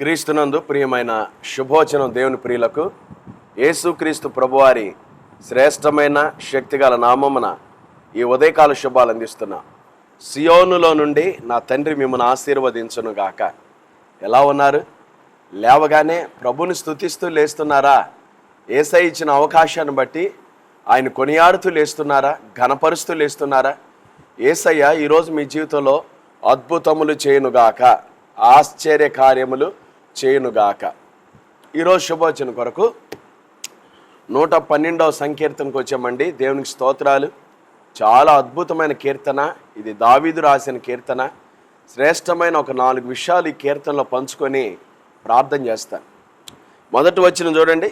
క్రీస్తునందు ప్రియమైన శుభోచనం దేవుని ప్రియులకు యేసుక్రీస్తు ప్రభువారి శ్రేష్టమైన శక్తిగల నామమున ఈ ఉదయకాల శుభాలు అందిస్తున్నా. సియోనులో నుండి నా తండ్రి మిమ్మల్ని ఆశీర్వదించును గాక. ఎలా ఉన్నారు? లేవగానే ప్రభుని స్తుతిస్తూ లేస్తున్నారా? యేసయ్య ఇచ్చిన అవకాశాన్ని బట్టి ఆయన కొనియాడుతూ లేస్తున్నారా? ఘనపరుస్తూ లేస్తున్నారా? యేసయ్య ఈరోజు మీ జీవితంలో అద్భుతములు చేయునుగాక, ఆశ్చర్య కార్యములు చేయునుగాక. ఈరోజు శుభవచనం కొరకు 112వ సంకీర్తనకు వచ్చామండి. దేవునికి స్తోత్రాలు. చాలా అద్భుతమైన కీర్తన ఇది. దావీదు రాసిన కీర్తన. శ్రేష్టమైన ఒక 4 విషయాలు ఈ కీర్తనలో పంచుకొని ప్రార్థన చేస్తాను. మొదటి వచనం చూడండి.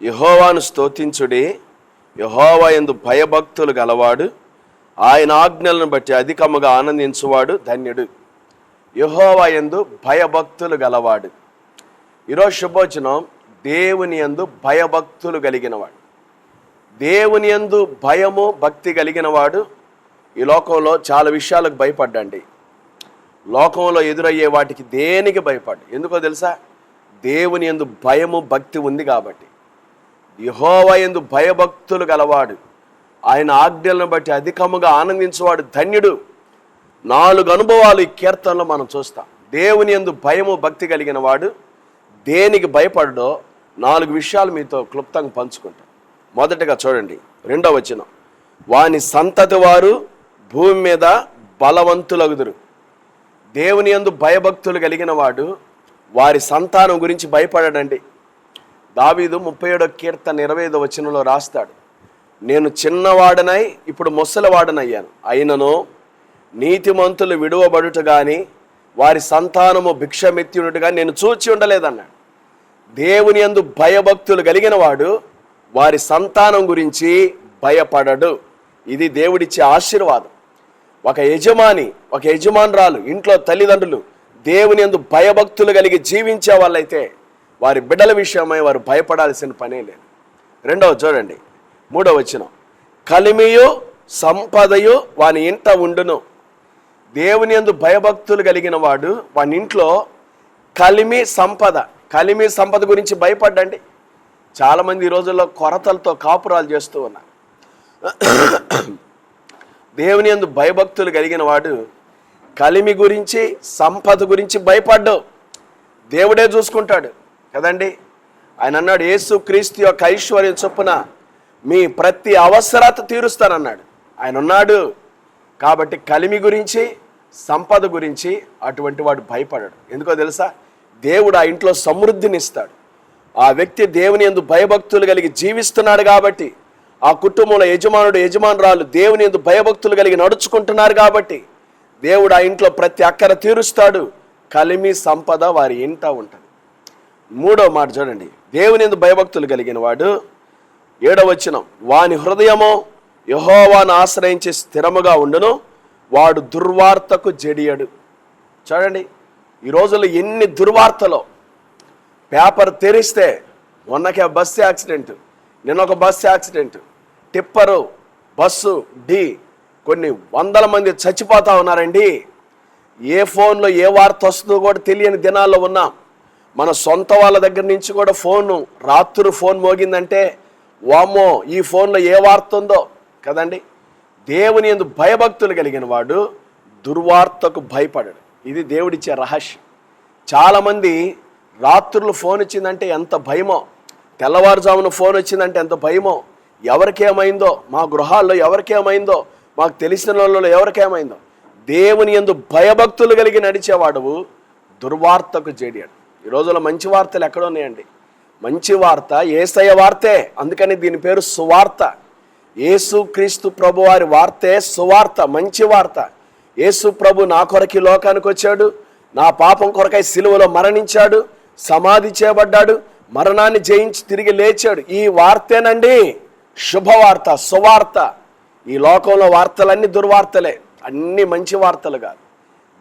యెహోవాను స్తుతించుడి, యెహోవా యందు భయభక్తులు గలవాడు, ఆయన ఆజ్ఞలను బట్టి అధికముగా ఆనందించువాడు ధన్యుడు. యెహోవా యందు భయభక్తులు గలవాడు. ఈరోజు శుభవచనం దేవుని యందు భయభక్తులు కలిగినవాడు. దేవుని యందు భయము భక్తి కలిగినవాడు ఈ లోకంలో చాలా విషయాలకు భయపడ్డండి. లోకంలో ఎదురయ్యే వాటికి దేనికి భయపడ్డు? ఎందుకో తెలుసా? దేవుని యందు భయము భక్తి ఉంది కాబట్టి. యెహోవా యందు భయభక్తులు గలవాడు, ఆయన ఆజ్ఞలను బట్టి అధికముగా ఆనందించేవాడు ధన్యుడు. 4 అనుభవాలు ఈ కీర్తనలో మనం చూస్తాం. దేవుని యందు భయము భక్తి కలిగిన వాడు దేనికి భయపడడో 4 విషయాలు మీతో క్లుప్తంగా పంచుకుంటాం. మొదటగా చూడండి 2వ వచనం. వాని సంతతి వారు భూమి మీద బలవంతులగుదురు. దేవుని యందు భయభక్తులు కలిగిన వాడు వారి సంతానం గురించి భయపడడండి. దావీదు 37వ కీర్తన 25వ వచనంలో రాస్తాడు, నేను చిన్నవాడనై ఇప్పుడు ముసలివాడనయ్యాను, అయినను నీతిమంతులు విడువబడుట గాని వారి సంతానము భిక్షమెత్తినట్టుగా నేను చూచి ఉండలేదన్నాడు. దేవుని యందు భయభక్తులు కలిగిన వాడు వారి సంతానం గురించి భయపడడు. ఇది దేవుడిచ్చే ఆశీర్వాదం. ఒక యజమానురాలు ఇంట్లో తల్లిదండ్రులు దేవుని యందు భయభక్తులు కలిగి జీవించే వాళ్ళైతే వారి బిడ్డల విషయమై వారు భయపడాల్సిన పనే లేదు. 2వ చూడండి 3వ వచనం. కలిమియు సంపదయు వాని ఇంట ఉండును. దేవుని యందు భయభక్తులు కలిగిన వాడు వాని ఇంట్లో కలిమి సంపద గురించి భయపడ్డండి. చాలామంది ఈ రోజుల్లో కొరతలతో కాపురాలు చేస్తూ ఉన్నారు. దేవుని యందు భయభక్తులు కలిగిన వాడు కలిమి గురించి సంపద గురించి భయపడ్డు. దేవుడే చూసుకుంటాడు కదండి. ఆయన అన్నాడు, యేసుక్రీస్తు యొక్క ఐశ్వర్యం చొప్పున మీ ప్రతి అవసరత తీరుస్తానన్నాడు. ఆయన ఉన్నాడు కాబట్టి కలిమి గురించి సంపద గురించి అటువంటి వాడు భయపడడు. ఎందుకో తెలుసా? దేవుడు ఆ ఇంట్లో సమృద్ధిని ఇస్తాడు. ఆ వ్యక్తి దేవుని యందు భయభక్తులు కలిగి జీవిస్తున్నాడు కాబట్టి, ఆ కుటుంబంలో యజమానురాలు దేవుని యందు భయభక్తులు కలిగి నడుచుకుంటున్నారు కాబట్టి దేవుడు ఆ ఇంట్లో ప్రతి అక్కర తీరుస్తాడు. కలిమి సంపద వారి ఇంట ఉంటుంది. 3వ మాట చూడండి. దేవుని యందు భయభక్తులు కలిగిన వాడు 7వ వచనం. వాని హృదయము యెహోవాను ఆశ్రయించి స్థిరముగా ఉండును, వాడు దుర్వార్తకు జడియడు. చూడండి ఈ రోజుల్లో ఎన్ని దుర్వార్తలో. పేపర్ తెరిస్తే మొన్నకే బస్సు యాక్సిడెంట్, నిన్న ఒక బస్సు యాక్సిడెంట్, టిప్పరు బస్సు ఢీ, కొన్ని 100 మంది చచ్చిపోతా ఉన్నారండి. ఏ ఫోన్లో ఏ వార్త వస్తుందో కూడా తెలియని దినాల్లో ఉన్నాం. మన సొంత వాళ్ళ దగ్గర నుంచి కూడా రాత్రి ఫోన్ మోగిందంటే వామ్మో ఈ ఫోన్లో ఏ వార్త ఉందో కదండి. దేవుని యందు భయభక్తులు కలిగిన వాడు దుర్వార్తకు భయపడడు. ఇది దేవుడిచ్చే రహస్యం. చాలామంది రాత్రులు ఫోన్ వచ్చిందంటే ఎంత భయమో, తెల్లవారుజామున ఫోన్ వచ్చిందంటే ఎంత భయమో. ఎవరికేమైందో, మా గృహాల్లో ఎవరికేమైందో, మాకు తెలిసిన వాళ్ళలో ఎవరికేమైందో. దేవుని యందు భయభక్తులు కలిగి నడిచేవాడు దుర్వార్తకు జడియాడు. ఈ రోజుల్లో మంచి వార్తలు ఎక్కడున్నాయండి? మంచి వార్త యేసయ్య వార్తే. అందుకని దీని పేరు సువార్త. యేసుక్రీస్తు ప్రభు వారి వార్తే సువార్త, మంచి వార్త. యేసు ప్రభు నా కొరకి లోకానికి వచ్చాడు, నా పాపం కొరకై సిలువలో మరణించాడు, సమాధి చేయబడ్డాడు, మరణాన్ని జయించి తిరిగి లేచాడు. ఈ వార్తేనండి శుభవార్త, సువార్త. ఈ లోకంలో వార్తలన్నీ దుర్వార్తలే, అన్ని మంచి వార్తలు కాదు.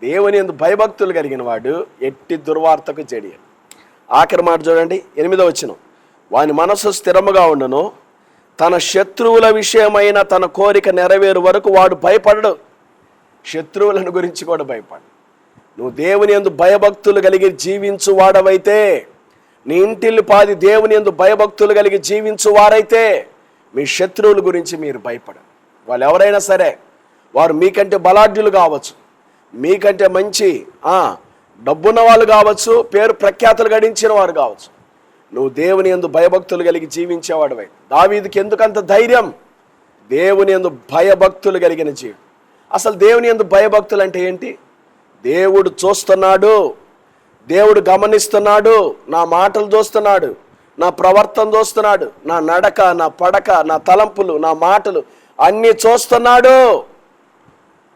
దేవుని యందు భయభక్తులు కలిగిన వాడు ఎట్టి దుర్వార్తకు జడియడు. ఆఖరి మాట చూడండి 8వ వచనం. వాని మనసు స్థిరముగా ఉండును, తన శత్రువుల విషయమైన తన కోరిక నెరవేరు వరకు వాడు భయపడడు. శత్రువులను గురించి కూడా భయపడు. నువ్వు దేవుని యందు భయభక్తులు కలిగి జీవించు వాడవైతే, నీ ఇంటిల్లి పాది దేవుని యందు భయభక్తులు కలిగి జీవించు వారైతే మీ శత్రువుల గురించి మీరు భయపడరు. వాళ్ళు ఎవరైనా సరే, వారు మీకంటే బలాఢ్యులు కావచ్చు, మీకంటే మంచి డబ్బున్న వాళ్ళు కావచ్చు, పేరు ప్రఖ్యాతులు గడించిన వారు కావచ్చు, నువ్వు దేవుని యందు భయభక్తులు కలిగి జీవించేవాడువై. దావీదుకి ఎందుకంత ధైర్యం? దేవుని యందు భయభక్తులు కలిగిన జీవి. అసలు దేవుని యందు భయభక్తులు అంటే ఏంటి? దేవుడు చూస్తున్నాడు, దేవుడు గమనిస్తున్నాడు, నా మాటలు చూస్తున్నాడు, నా ప్రవర్తన చూస్తున్నాడు, నా నడక, నా పడక, నా తలంపులు, నా మాటలు అన్నీ చూస్తున్నాడు.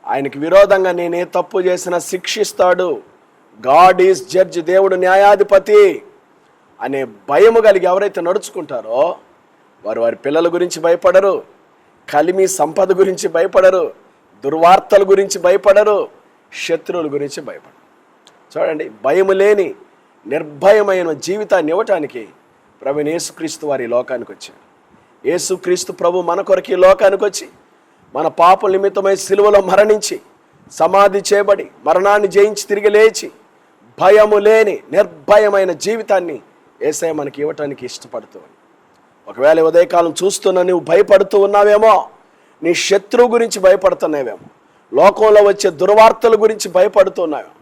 ఆయనకి విరోధంగా నేనే తప్పు చేసినా శిక్షిస్తాడు. గాడ్ ఈజ్ జడ్జ్, దేవుడు న్యాయాధిపతి అనే భయము కలిగి ఎవరైతే నడుచుకుంటారో వారు వారి పిల్లల గురించి భయపడరు, కలిమి సంపద గురించి భయపడరు, దుర్వార్తల గురించి భయపడరు, శత్రువుల గురించి భయపడరు. చూడండి, భయము లేని నిర్భయమైన జీవితాన్ని ఇవ్వటానికి ప్రభువైన యేసుక్రీస్తు వారి లోకానికి వచ్చాడు. యేసుక్రీస్తు ప్రభు మన కొరకు ఈ లోకానికి వచ్చి మన పాపల నిమిత్తమై సిలువలో మరణించి సమాధి చేయబడి మరణాన్ని జయించి తిరిగి లేచి భయము లేని నిర్భయమైన జీవితాన్ని యేసయ్య మనకి ఇవ్వటానికి ఇష్టపడుతూ. ఒకవేళ ఉదయకాలం చూస్తున్నా నువ్వు భయపడుతూ ఉన్నావేమో, నీ శత్రువు గురించి భయపడుతున్నావేమో, లోకంలో వచ్చే దుర్వార్తల గురించి భయపడుతున్నావేమో,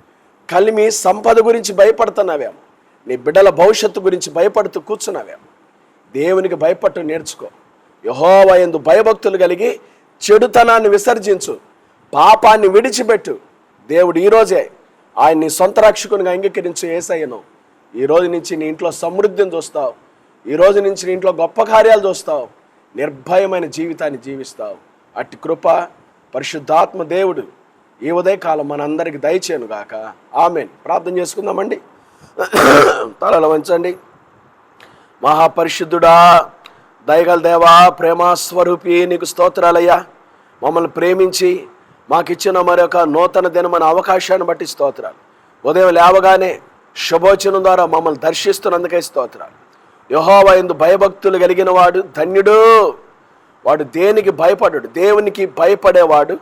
కలిమి సంపద గురించి భయపడుతున్నావేమో, నీ బిడ్డల భవిష్యత్తు గురించి భయపడుతూ కూర్చున్నావేమో. దేవునికి భయపట్టు నేర్చుకో. యెహోవా యందు భయభక్తులు కలిగి చెడుతనాన్ని విసర్జించు, పాపాన్ని విడిచిపెట్టు. దేవుడు ఈరోజే ఆయన్ని సొంత రక్షకునిగా అంగీకరించు యేసయ్యను. ఈ రోజు నుంచి నీ ఇంట్లో సమృద్ధిని చూస్తావు, ఈ రోజు నుంచి నీ ఇంట్లో గొప్ప కార్యాలు చూస్తావు, నిర్భయమైన జీవితాన్ని జీవిస్తావు. అట్టి కృప పరిశుద్ధాత్మ దేవుడు ఈ ఉదయకాలం మనందరికి దయచేయను గాక. ఆమేన్. ప్రార్థన చేసుకుందామండి. తలలు వంచండి. మహాపరిశుద్ధుడా, దయగల దేవా, ప్రేమస్వరూపి, నీకు స్తోత్రాలయ్యా. మమ్మల్ని ప్రేమించి మాకిచ్చిన మరొక నూతన దినమైన అవకాశాన్ని బట్టి స్తోత్రాలు. ఉదయం లేవగానే శుభోచనం ద్వారా మమ్మల్ని దర్శిస్తున్నందుకే స్తోత్రాలు. యెహోవా యందు భయభక్తులు కలిగిన వాడు ధన్యుడు. వాడు దేనికి భయపడడు. దేవునికి భయపడేవాడు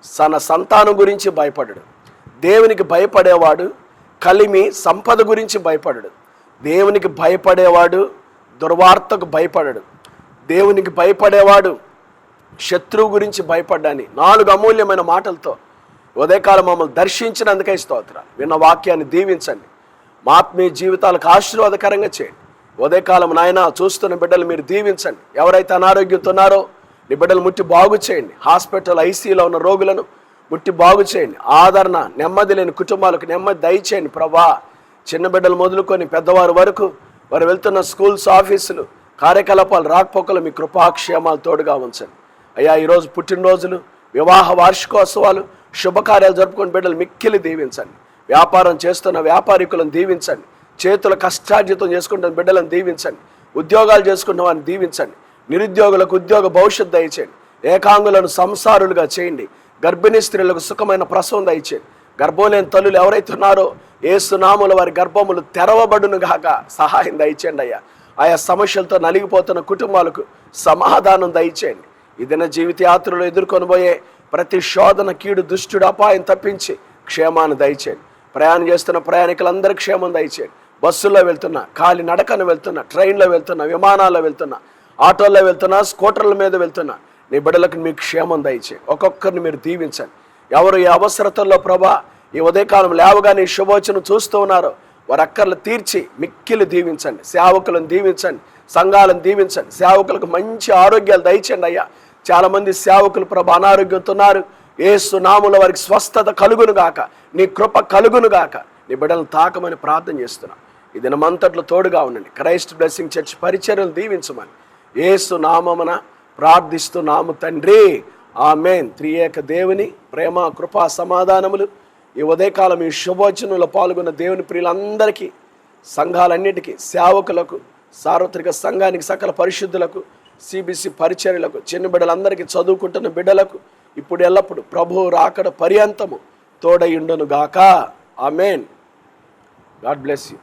తన సంతానం గురించి భయపడడు. దేవునికి భయపడేవాడు కలిమి సంపద గురించి భయపడడు. దేవునికి భయపడేవాడు దుర్వార్తకు భయపడడు. దేవునికి భయపడేవాడు శత్రువు గురించి భయపడ్డాని 4 అమూల్యమైన మాటలతో ఉదయకాలం మమ్మల్ని దర్శించినందుకే స్తోత్రాలు. విన్న వాక్యాన్ని దీవించండి, మా ఆత్మీయ జీవితాలకు ఆశీర్వాదకరంగా చేయండి. ఉదయకాలం నాయన చూస్తున్న బిడ్డలు మీరు దీవించండి. ఎవరైతే అనారోగ్యంతో ఉన్నారో నీ బిడ్డలు ముట్టి బాగు చేయండి. హాస్పిటల్ ఐసీయూలో ఉన్న రోగులను ముట్టి బాగు చేయండి. ఆదరణ, నెమ్మది లేని కుటుంబాలకు నెమ్మది దయచేయండి ప్రభా. చిన్న బిడ్డలు మొదలుకొని పెద్దవారు వరకు వారు వెళ్తున్న స్కూల్స్, ఆఫీసులు, కార్యకలాపాలు, రాకపోకలు మీ కృపాక్షేమాలు తోడుగా ఉంచండి అయ్యా. ఈరోజు పుట్టినరోజులు, వివాహ వార్షికోత్సవాలు, శుభకార్యాలు జరుపుకుని బిడ్డలు మిక్కిలి దీవించండి. వ్యాపారం చేస్తున్న వ్యాపారికులను దీవించండి. చేతుల కష్టార్జితం చేసుకుంటున్న బిడ్డలను దీవించండి. ఉద్యోగాలు చేసుకున్న వారిని దీవించండి. నిరుద్యోగులకు ఉద్యోగ భవిష్యత్తు దయచేయండి. ఏకాంగులను సంసారులుగా చేయండి. గర్భిణీ స్త్రీలకు సుఖమైన ప్రసవం దయచేయండి. గర్భం లేని తల్లులు ఎవరైతే ఉన్నారో యేసు నామములో వారి గర్భములు తెరవబడును గాక సహాయం దయచేయండి అయ్యా. ఆయా సమస్యలతో నలిగిపోతున్న కుటుంబాలకు సమాధానం దయచేయండి. ఈ దిన జీవిత యాత్రలో ఎదుర్కొనబోయే ప్రతి శోధన, కీడు, దుష్టుడు, అపాయం తప్పించి క్షేమాన్ని దయచేయండి. ప్రయాణం చేస్తున్న ప్రయాణికులందరికీ క్షేమం దయచేయండి. బస్సుల్లో వెళ్తున్నా, కాలి నడకను వెళ్తున్నా, ట్రైన్లో వెళ్తున్నా, విమానాల్లో వెళ్తున్నా, ఆటోల్లో వెళ్తున్నా, స్కూటర్ల మీద వెళ్తున్నా, నీ బిడ్డలకు మీకు క్షేమం దయచేయండి. ఒక్కొక్కరిని మీరు దీవించండి. ఎవరు ఈ అవసరతల్లో ప్రభా ఈ ఉదయకాలం లేవగానే ఈ శుభోచనం చూస్తూ ఉన్నారో వారి అక్కర్లు తీర్చి మిక్కిలి దీవించండి. సేవకులను దీవించండి, సంఘాలను దీవించండి. సేవకులకు మంచి ఆరోగ్యాలు దయచేయండి అయ్యా. చాలామంది సేవకులు ప్రభా అనారోగ్యంతో ఉన్నారు. యేసు నామములో వారికి స్వస్థత కలుగును గాక, నీ కృప కలుగును గాక. నీ బిడ్డలను తాకమని ప్రార్థన చేస్తున్నా. ఈ దినమంతట్లో తోడుగా ఉండండి. క్రైస్ట్ బ్లెస్సింగ్ చర్చ్ పరిచర్యలు దీవించమని యేసు నామమున ప్రార్థిస్తున్నాము తండ్రి, ఆమేన్. త్రియేక దేవుని ప్రేమ, కృపా, సమాధానములు ఈ ఉదయకాలం ఈ శుభోచనంలో పాల్గొన్న దేవుని ప్రియులందరికీ, సంఘాలన్నిటికీ, సేవకులకు, సార్వత్రిక సంఘానికి, సకల పరిశుద్ధులకు, సిబిసి పరిచర్యలకు, చిన్న బిడ్డలందరికీ, చదువుకుంటున్న బిడ్డలకు ఇప్పుడు ఎల్లప్పుడు ప్రభువు రాకడ పర్యంతము తోడయుండును గాక. ఆమేన్. God bless you.